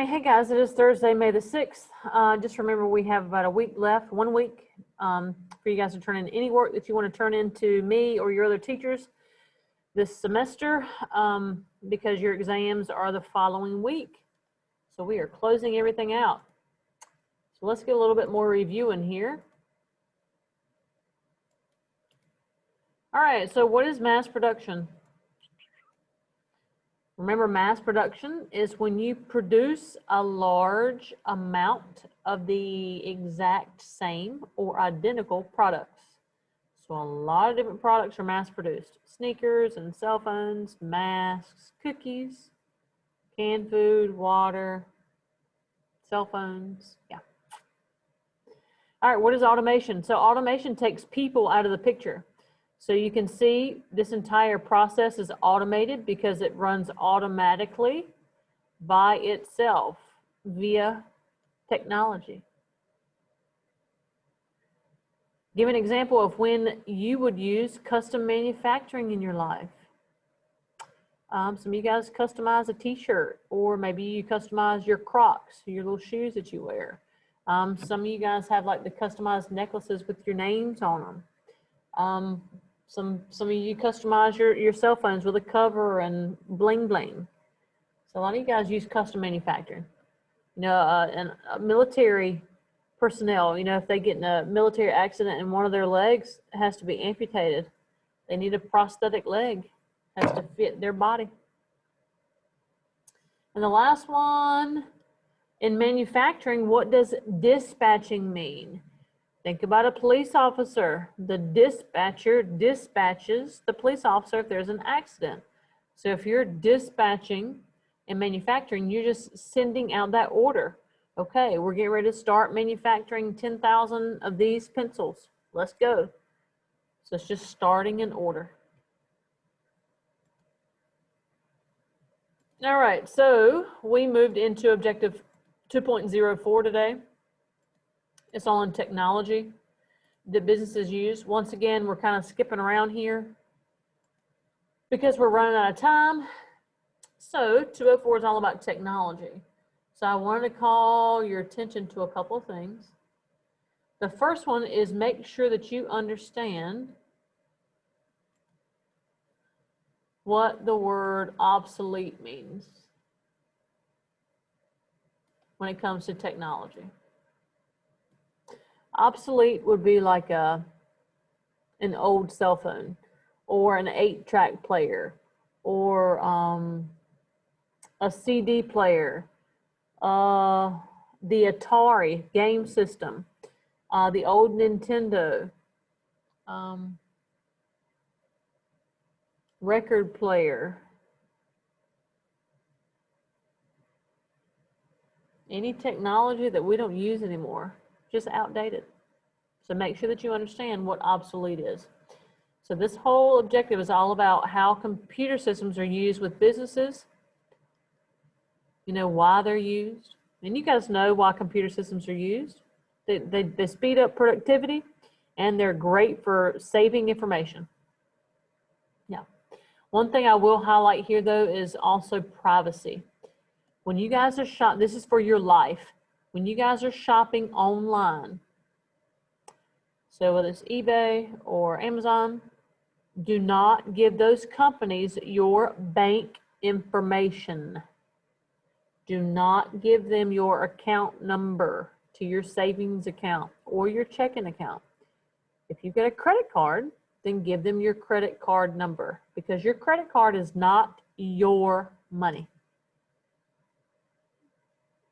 right, hey guys, it is Thursday, May the 6th. Just remember we have about a week left, 1 week, for you guys to turn in any work that you want to turn in to me or your other teachers this semester, because your exams are the following week. So we are closing everything out. So let's get a little bit more review in here. All right, so what is mass production? Remember, mass production is when you produce a large amount of the exact same or identical products. So a lot of different products are mass produced. Sneakers and cell phones, masks, cookies, canned food, water, cell phones, yeah. All right, what is automation? So automation takes people out of the picture. So you can see this entire process is automated because it runs automatically by itself via technology. Give an example of when you would use custom manufacturing in your life. Some of you guys customize a t-shirt, or maybe you customize your Crocs, your little shoes that you wear. Some of you guys have like the customized necklaces with your names on them. Some of you customize your cell phones with a cover and bling bling. So a lot of you guys use custom manufacturing. You know, and military personnel, you know, if they get in a military accident and one of their legs has to be amputated, they need a prosthetic leg, has to fit their body. And the last one, in manufacturing, what does dispatching mean? Think about a police officer. The dispatcher dispatches the police officer if there's an accident. So if you're dispatching in manufacturing, you're just sending out that order. Okay, we're getting ready to start manufacturing 10,000 of these pencils. Let's go. So it's just starting an order. All right, so we moved into objective 2.04 today. It's all in technology that businesses use. Once again, we're kind of skipping around here because we're running out of time. So 204 is all about technology. So I wanted to call your attention to a couple of things. The first one is make sure that you understand what the word obsolete means when it comes to technology. Obsolete would be like an old cell phone or an 8-track player or a CD player, the Atari game system, the old Nintendo, record player, any technology that we don't use anymore, just outdated. So make sure that you understand what obsolete is. So this whole objective is all about how computer systems are used with businesses, you know, why they're used. And you guys know why computer systems are used. They speed up productivity, and they're great for saving information. Yeah. One thing I will highlight here, though, is also privacy. When you guys are shopping, this is for your life. When you guys are shopping online, so whether it's eBay or Amazon, do not give those companies your bank information. Do not give them your account number to your savings account or your checking account. If you've got a credit card, then give them your credit card number, because your credit card is not your money.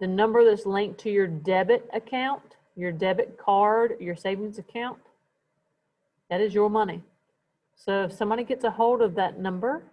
The number that's linked to your debit account, your debit card, your savings account, that is your money. So if somebody gets a hold of that number,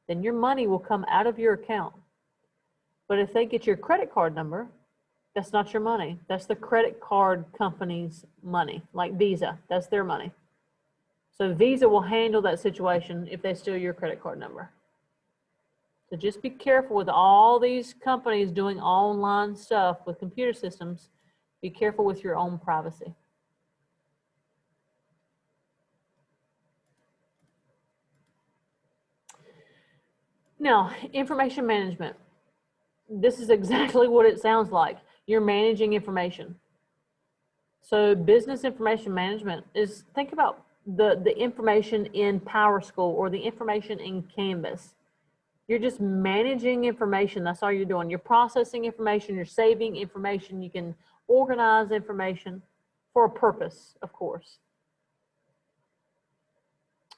then your money will come out of your account. But if they get your credit card number, that's not your money. That's the credit card company's money, like Visa. That's their money. So Visa will handle that situation if they steal your credit card number. So just be careful with all these companies doing online stuff with computer systems. Be careful with your own privacy. Now, information management. this is exactly what it sounds like. You're managing information. So business information management is, think about the information in PowerSchool or the information in Canvas. You're just managing information. That's all you're doing. You're processing information, you're saving information, you can organize information for a purpose, of course.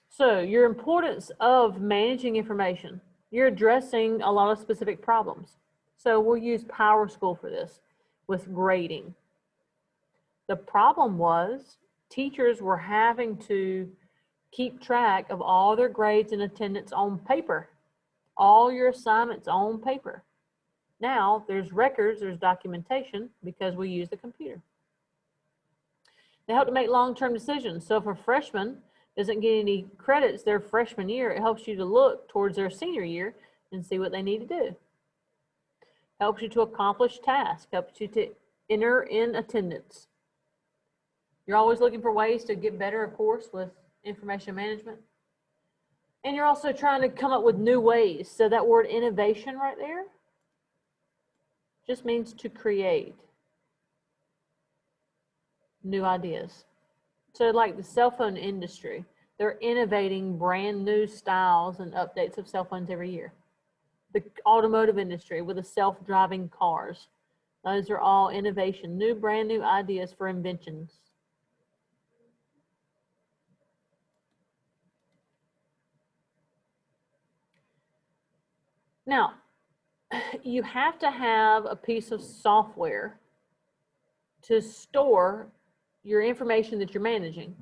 So your importance of managing information, you're addressing a lot of specific problems. So we'll use PowerSchool for this with grading. The problem was teachers were having to keep track of all their grades and attendance on paper, all your assignments on paper. Now there's records, there's documentation because we use the computer. They help to make long-term decisions. So if a freshman doesn't get any credits their freshman year, it helps you to look towards their senior year and see what they need to do. Helps you to accomplish tasks, helps you to enter in attendance. You're always looking for ways to get better, of course, with information management. And you're also trying to come up with new ways. So that word innovation right there just means to create new ideas. So like the cell phone industry, they're innovating brand new styles and updates of cell phones every year. The automotive industry with the self-driving cars, those are all innovation, brand new ideas for inventions. Now, you have to have a piece of software to store your information that you're managing.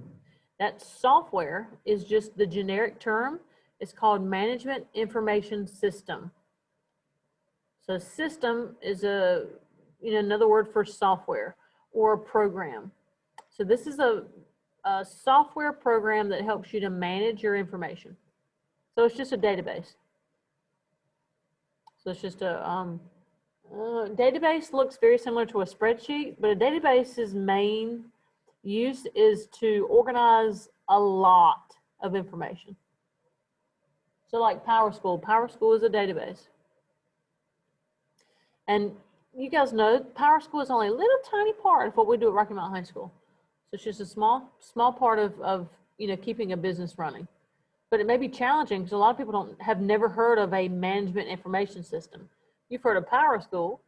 That software is just the generic term. It's called Management Information System. So system is another word for software or a program. So this is a software program that helps you to manage your information. So it's just a database. So it's just a database looks very similar to a spreadsheet, but a database's main use is to organize a lot of information. So like PowerSchool. PowerSchool is a database. And you guys know PowerSchool is only a little tiny part of what we do at Rocky Mount High School. So it's just a small part of keeping a business running. But it may be challenging because a lot of people have never heard of a management information system. You've heard of PowerSchool,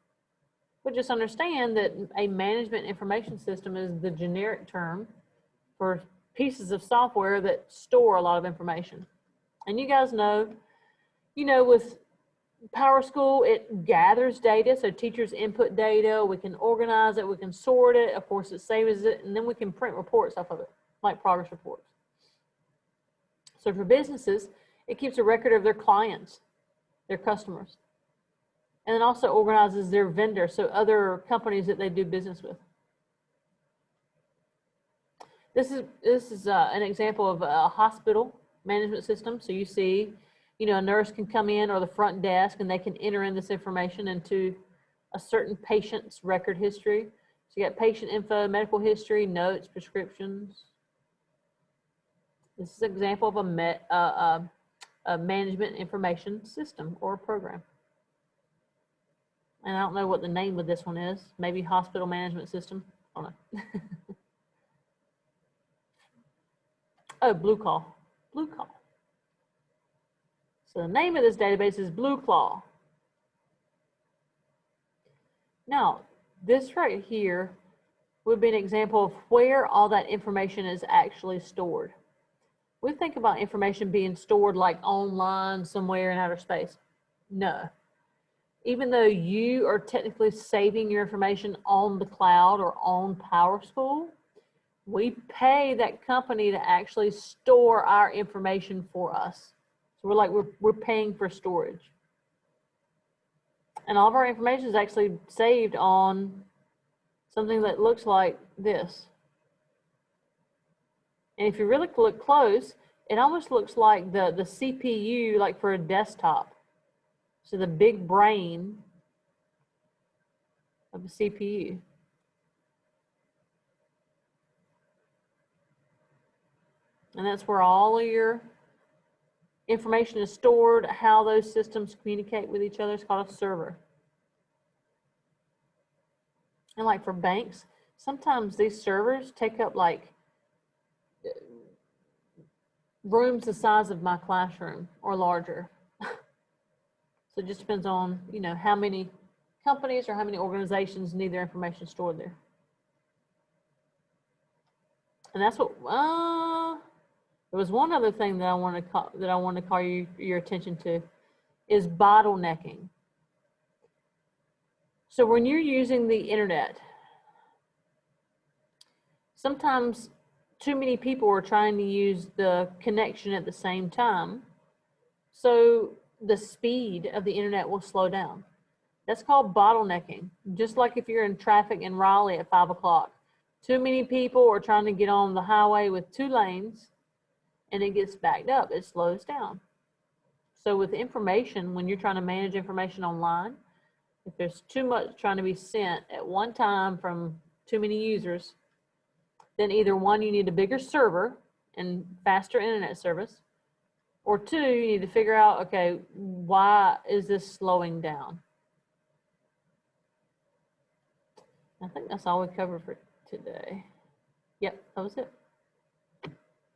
but just understand that a management information system is the generic term for pieces of software that store a lot of information. And you guys know, with PowerSchool, it gathers data, so teachers input data, we can organize it, we can sort it, of course it saves it, and then we can print reports off of it, like progress reports. So for businesses, it keeps a record of their clients, their customers, and then also organizes their vendors, so other companies that they do business with. This is an example of a hospital management system. So you see, a nurse can come in or the front desk and they can enter in this information into a certain patient's record history. So you got patient info, medical history, notes, prescriptions. This is an example of a management information system or a program. And I don't know what the name of this one is. Maybe hospital management system. I don't know. Oh, BlueClaw. BlueClaw. So the name of this database is BlueClaw. Now, this right here would be an example of where all that information is actually stored. We think about information being stored like online somewhere in outer space. No. Even though you are technically saving your information on the cloud or on PowerSchool, we pay that company to actually store our information for us. So we're paying for storage. And all of our information is actually saved on something that looks like this. And if you really look close, it almost looks like the CPU, like for a desktop. So the big brain of the CPU. And that's where all of your information is stored, how those systems communicate with each other. It's called a server. And like for banks, sometimes these servers take up like rooms the size of my classroom or larger. So it just depends on, you know, how many companies or how many organizations need their information stored there. And that's what, there was one other thing that I want to call your attention to is bottlenecking. So when you're using the internet, sometimes too many people are trying to use the connection at the same time. So the speed of the internet will slow down. That's called bottlenecking. Just like if you're in traffic in Raleigh at 5 o'clock, too many people are trying to get on the highway with 2 lanes and it gets backed up, it slows down. So with information, when you're trying to manage information online, if there's too much trying to be sent at one time from too many users, then either one, you need a bigger server and faster internet service, or 2, you need to figure out, okay, why is this slowing down? I think that's all we covered for today. Yep, that was it.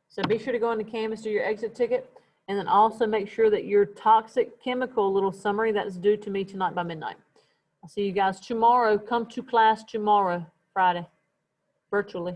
So be sure to go into Canvas, do your exit ticket, and then also make sure that your toxic chemical little summary that's due to me tonight by midnight. I'll see you guys tomorrow. Come to class tomorrow, Friday, virtually.